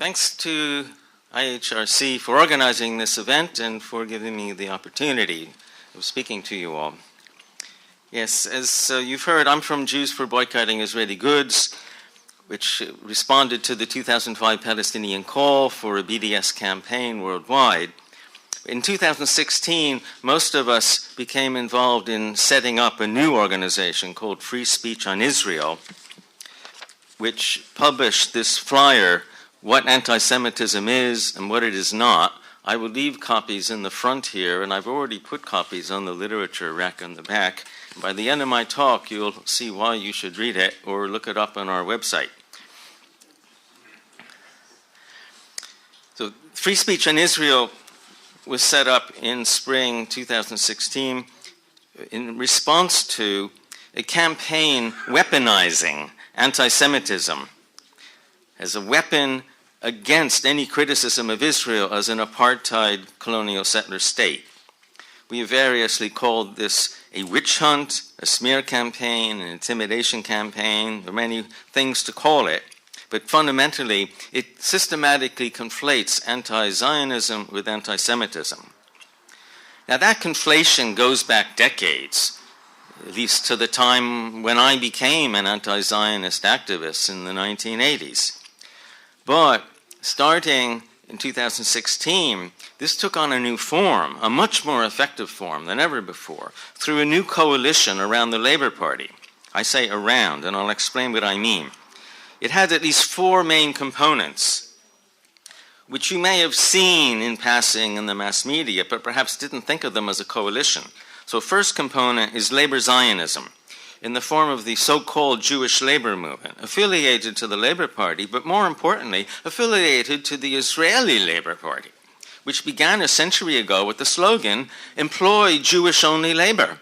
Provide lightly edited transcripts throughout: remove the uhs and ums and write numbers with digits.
Thanks to IHRC for organizing this event and for giving me the opportunity of speaking to you all. Yes, as you've heard, I'm from Jews for Boycotting Israeli Goods, which responded to the 2005 Palestinian call for a BDS campaign worldwide. In 2016, most of us became involved in setting up a new organization called Free Speech on Israel, which published this flyer, What Anti-Semitism Is and What It Is Not. I will leave copies in the front here, and I've already put copies on the literature rack in the back. By the end of my talk, you'll see why you should read it or look it up on our website. So, Free Speech on Israel was set up in spring 2016 in response to a campaign weaponizing anti-Semitism as a weapon against any criticism of Israel as an apartheid colonial settler state. We have variously called this a witch hunt, a smear campaign, an intimidation campaign. There are many things to call it, but fundamentally it systematically conflates anti-Zionism with anti-Semitism. Now that conflation goes back decades, at least to the time when I became an anti-Zionist activist in the 1980s. But starting in 2016, this took on a new form, a much more effective form than ever before, through a new coalition around the Labour Party. I say around, and I'll explain what I mean. It had at least four main components, which you may have seen in passing in the mass media, but perhaps didn't think of them as a coalition. So first component is Labour Zionism, in the form of the so-called Jewish labor movement, affiliated to the Labour Party, but more importantly, affiliated to the Israeli Labour Party, which began a century ago with the slogan, "Employ Jewish-only labor."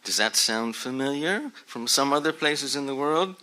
Does that sound familiar from some other places in the world?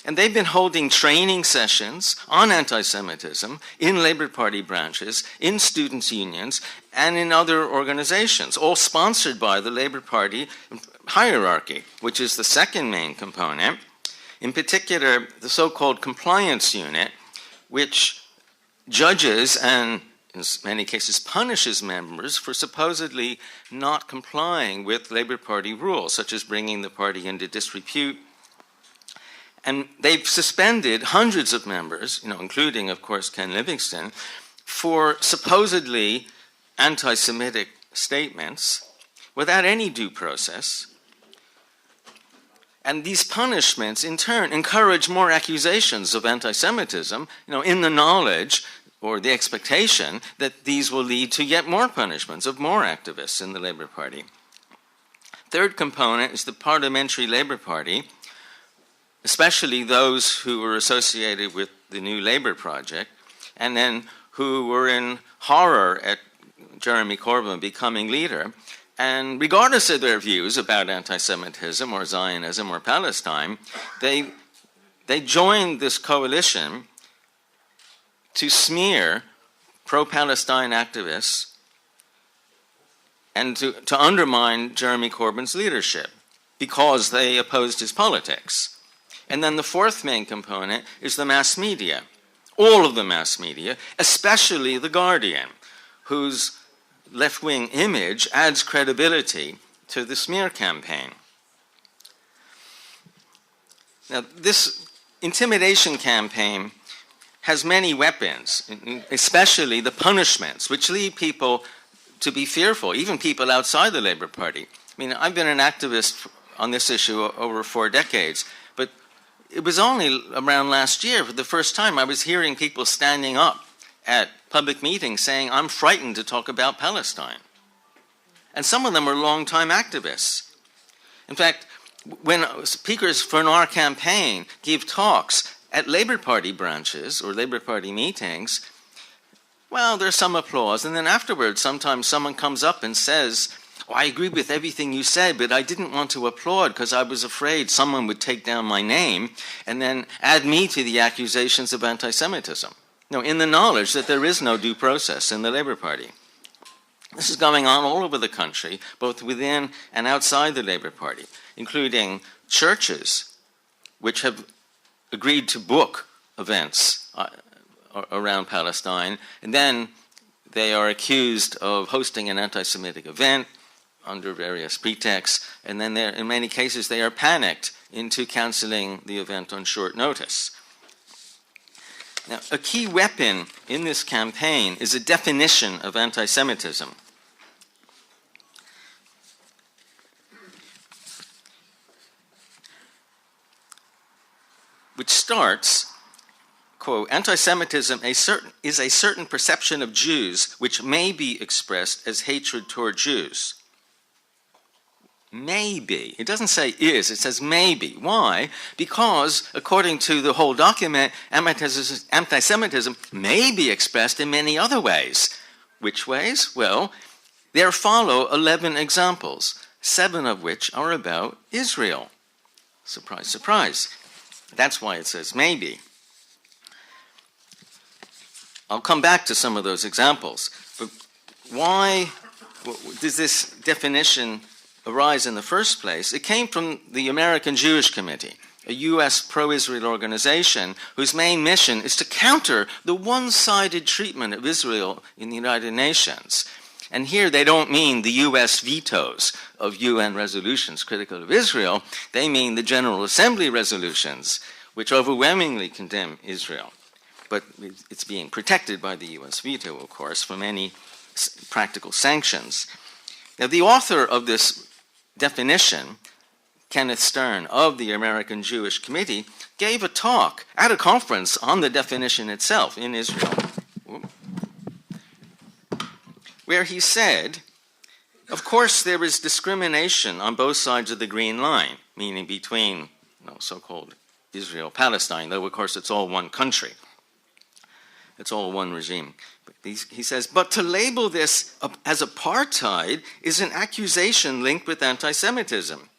And they've been holding training sessions on anti-Semitism in Labour Party branches, in students' unions, and in other organizations, all sponsored by the Labour Party hierarchy, which is the second main component. In particular, the so-called compliance unit, which judges and in many cases punishes members for supposedly not complying with Labour Party rules, such as bringing the party into disrepute. And they've suspended hundreds of members, including, of course, Ken Livingstone, for supposedly anti-Semitic statements without any due process. And these punishments, in turn, encourage more accusations of anti-Semitism, in the knowledge or the expectation that these will lead to yet more punishments of more activists in the Labour Party. Third component is the Parliamentary Labour Party, especially those who were associated with the New Labour project, and then who were in horror at Jeremy Corbyn becoming leader. And regardless of their views about anti-Semitism or Zionism or Palestine, they joined this coalition to smear pro-Palestine activists and to undermine Jeremy Corbyn's leadership because they opposed his politics. And then the fourth main component is the mass media, all of the mass media, especially The Guardian, whose left-wing image adds credibility to the smear campaign. Now, this intimidation campaign has many weapons, especially the punishments, which lead people to be fearful, even people outside the Labour Party. I've been an activist on this issue over 4 decades, but it was only around last year, for the first time, I was hearing people standing up at public meetings saying, "I'm frightened to talk about Palestine." And some of them were longtime activists. In fact, when speakers for our campaign gave talks at Labour Party branches or Labour Party meetings, well, there's some applause. And then afterwards, sometimes someone comes up and says, "I agree with everything you said, but I didn't want to applaud because I was afraid someone would take down my name and then add me to the accusations of anti-Semitism." In the knowledge that there is no due process in the Labour Party. This is going on all over the country, both within and outside the Labour Party, including churches which have agreed to book events around Palestine, and then they are accused of hosting an anti-Semitic event under various pretexts, and then in many cases they are panicked into canceling the event on short notice. Now, a key weapon in this campaign is a definition of anti-Semitism. Which starts, quote, anti-Semitism is a certain perception of Jews which may be expressed as hatred toward Jews. Maybe. It doesn't say is, it says maybe. Why? Because, according to the whole document, anti-Semitism may be expressed in many other ways. Which ways? Well, there follow 11 examples, 7 of which are about Israel. Surprise, surprise. That's why it says maybe. I'll come back to some of those examples. But why does this definition arise in the first place? It came from the American Jewish Committee, a U.S. pro-Israel organization whose main mission is to counter the one-sided treatment of Israel in the United Nations. And here they don't mean the U.S. vetoes of UN resolutions critical of Israel. They mean the General Assembly resolutions, which overwhelmingly condemn Israel. But it's being protected by the U.S. veto, of course, from any practical sanctions. Now, the author of this definition, Kenneth Stern of the American Jewish Committee, gave a talk at a conference on the definition itself in Israel, where he said, of course there is discrimination on both sides of the Green Line, meaning between so-called Israel-Palestine, though of course it's all one country. It's all one regime. He says, but to label this as apartheid is an accusation linked with anti-Semitism.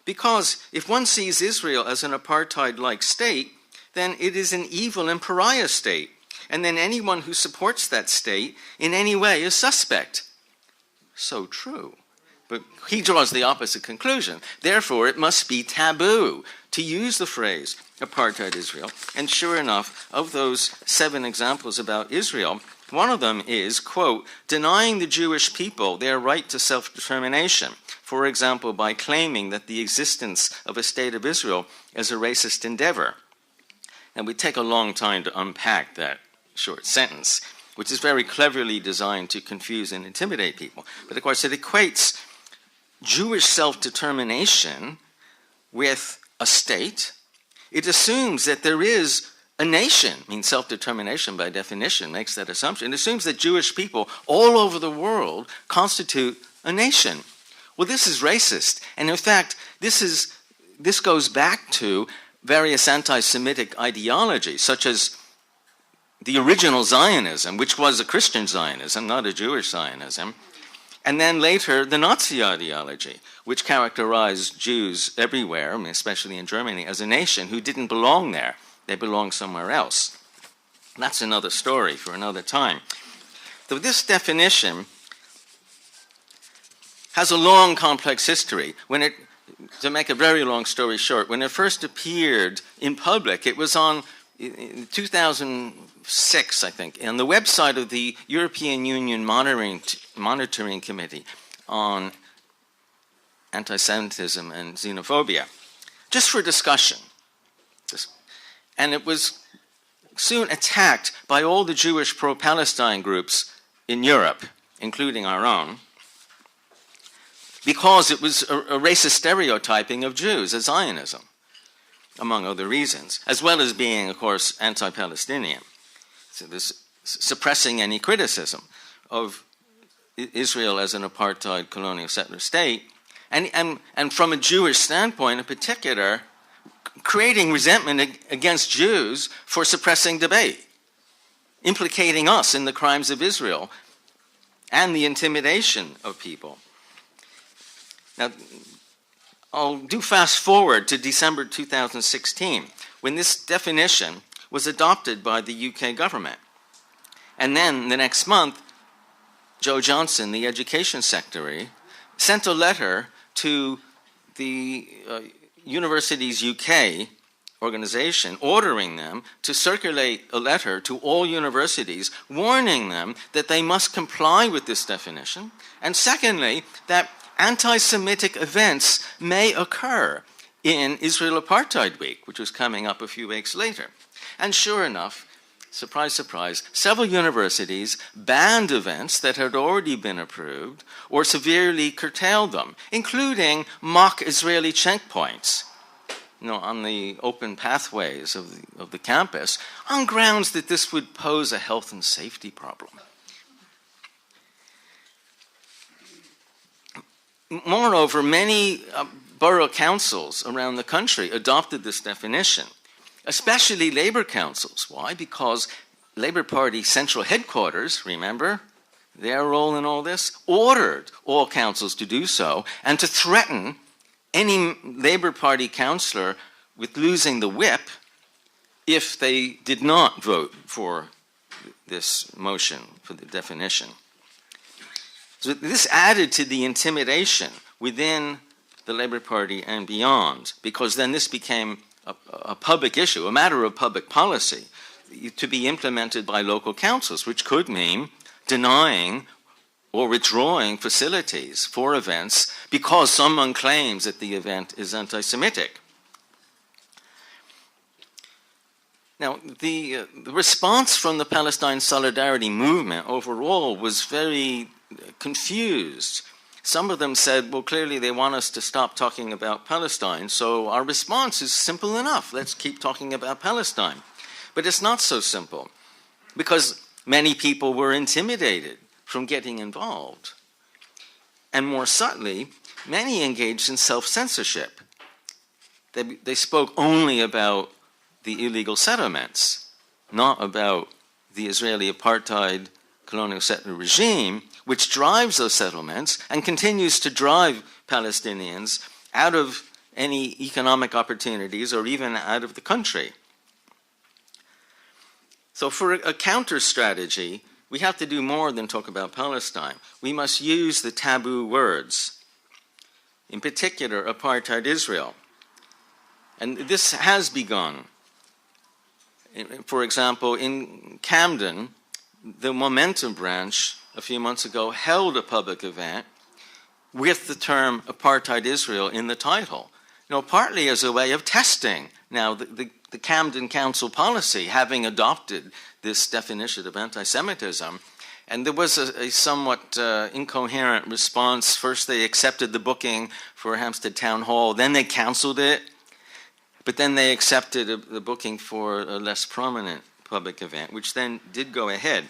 Because if one sees Israel as an apartheid-like state, then it is an evil and pariah state. And then anyone who supports that state in any way is suspect. So true. But he draws the opposite conclusion. Therefore, it must be taboo to use the phrase apartheid Israel. And sure enough, of those 7 examples about Israel, one of them is, quote, denying the Jewish people their right to self-determination, for example, by claiming that the existence of a state of Israel is a racist endeavor. And we take a long time to unpack that short sentence, which is very cleverly designed to confuse and intimidate people. But of course, it equates Jewish self-determination with a state. It assumes that there is a nation. I mean, self-determination by definition makes that assumption. It assumes that Jewish people all over the world constitute a nation. Well, this is racist. And in fact, this goes back to various anti-Semitic ideologies, such as the original Zionism, which was a Christian Zionism, not a Jewish Zionism, and then later the Nazi ideology, which characterized Jews everywhere, I mean, especially in Germany, as a nation who didn't belong there. They belonged somewhere else. That's another story for another time. So this definition has a long, complex history. To make a very long story short, when it first appeared in public, it was in 2006, I think, on the website of the European Union Monitoring Committee on Antisemitism and Xenophobia, just for discussion. And it was soon attacked by all the Jewish pro-Palestine groups in Europe, including our own, because it was a racist stereotyping of Jews as Zionism, among other reasons, as well as being, of course, anti-Palestinian. So this suppressing any criticism of Israel as an apartheid colonial settler state, and from a Jewish standpoint in particular, creating resentment against Jews for suppressing debate, implicating us in the crimes of Israel and the intimidation of people. Now, I'll do fast forward to December 2016, when this definition was adopted by the UK government. And then the next month, Joe Johnson, the Education Secretary, sent a letter to the Universities UK organization ordering them to circulate a letter to all universities warning them that they must comply with this definition, and secondly, that anti-Semitic events may occur in Israel Apartheid Week, which was coming up a few weeks later. And sure enough, surprise, surprise, several universities banned events that had already been approved or severely curtailed them, including mock Israeli checkpoints, on the open pathways of the campus, on grounds that this would pose a health and safety problem. Moreover, many borough councils around the country adopted this definition, especially labor councils. Why? Because Labour Party central headquarters, remember, their role in all this, ordered all councils to do so and to threaten any Labour Party councillor with losing the whip if they did not vote for this motion, for the definition. So this added to the intimidation within the Labour Party and beyond, because then this became a public issue, a matter of public policy, to be implemented by local councils, which could mean denying or withdrawing facilities for events because someone claims that the event is anti-Semitic. Now, the response from the Palestine Solidarity movement overall was very confused. Some of them said, well, clearly they want us to stop talking about Palestine, so our response is simple enough. Let's keep talking about Palestine. But it's not so simple, because many people were intimidated from getting involved. And more subtly, many engaged in self-censorship. They spoke only about the illegal settlements, not about the Israeli apartheid colonial settler regime, which drives those settlements and continues to drive Palestinians out of any economic opportunities or even out of the country. So for a counter strategy, we have to do more than talk about Palestine. We must use the taboo words, in particular, apartheid Israel. And this has begun. For example, in Camden, the Momentum branch a few months ago held a public event with the term apartheid Israel in the title, partly as a way of testing now the Camden Council policy, having adopted this definition of anti-Semitism. And there was a somewhat incoherent response. First they accepted the booking for Hampstead Town Hall, then they canceled it, but then they accepted the booking for a less prominent public event, which then did go ahead.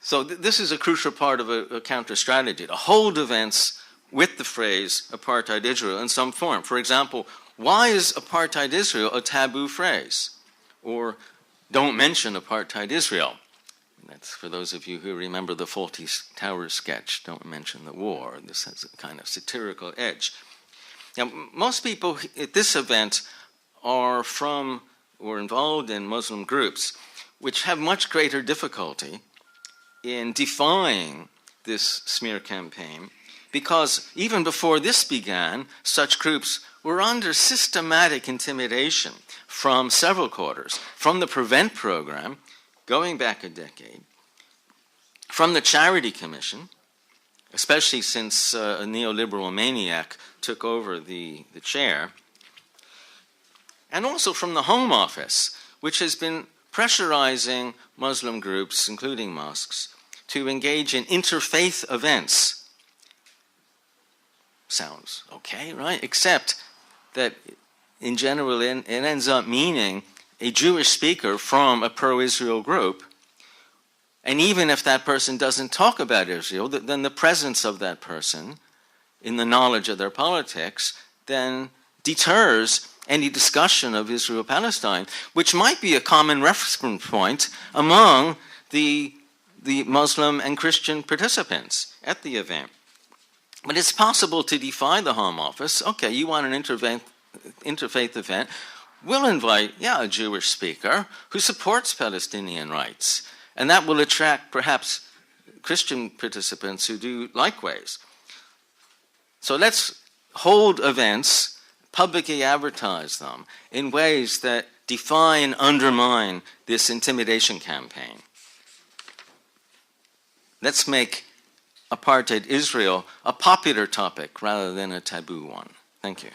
So this is a crucial part of a counter strategy, to hold events with the phrase apartheid Israel in some form. For example, why is apartheid Israel a taboo phrase? Or don't mention apartheid Israel. That's for those of you who remember the Fawlty Towers sketch, don't mention the war. This has a kind of satirical edge. Now, most people at this event are from or involved in Muslim groups, which have much greater difficulty in defying this smear campaign, because even before this began, such groups were under systematic intimidation from several quarters, from the Prevent program, going back a decade, from the Charity Commission, especially since a neoliberal maniac took over the chair, and also from the Home Office, which has been pressurizing Muslim groups, including mosques, to engage in interfaith events. Sounds okay, right? Except that in general it ends up meaning a Jewish speaker from a pro-Israel group. And even if that person doesn't talk about Israel, then the presence of that person in the knowledge of their politics then deters any discussion of Israel-Palestine, which might be a common reference point among the Muslim and Christian participants at the event. But it's possible to defy the Home Office. Okay, you want an interfaith event, we'll invite, a Jewish speaker who supports Palestinian rights. And that will attract perhaps Christian participants who do likewise. So let's hold events publicly advertise them in ways that defy and undermine this intimidation campaign. Let's make apartheid Israel a popular topic rather than a taboo one. Thank you.